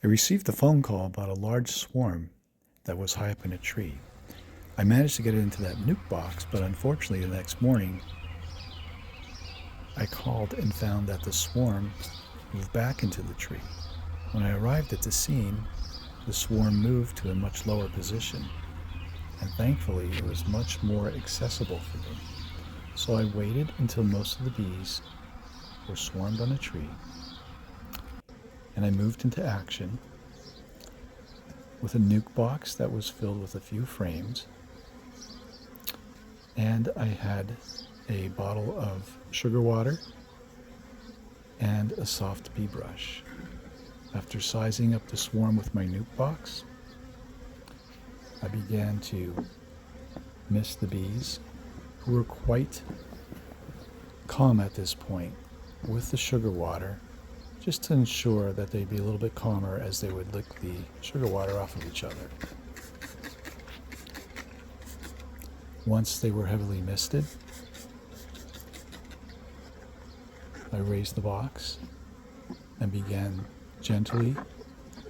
I received a phone call about a large swarm that was high up in a tree. I managed to get it into that nuke box, but unfortunately, the next morning, I called and found that the swarm moved back into the tree. When I arrived at the scene, the swarm moved to a much lower position, and thankfully, it was much more accessible for me. So I waited until most of the bees were swarmed on a tree, and I moved into action with a nuke box that was filled with a few frames, and I had a bottle of sugar water and a soft bee brush. After sizing up the swarm with my nuke box, I began to mist the bees, who were quite calm at this point, with the sugar water, just to ensure that they'd be a little bit calmer as they would lick the sugar water off of each other. Once they were heavily misted, I raised the box and began gently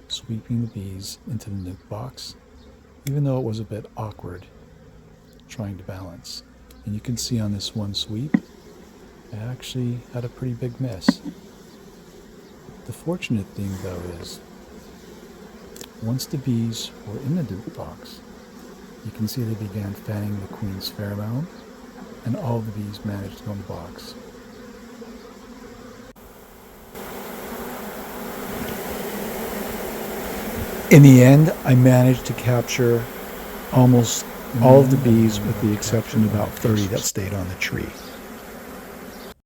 sweeping the bees into the nuke box, even though it was a bit awkward trying to balance. And you can see on this one sweep, I actually had a pretty big miss. The fortunate thing though is, once the bees were in the nuke box, you can see they began fanning the queen's pheromone, and all of the bees managed to go in the box. In the end, I managed to capture almost all of the bees with the exception of about 30 that stayed on the tree.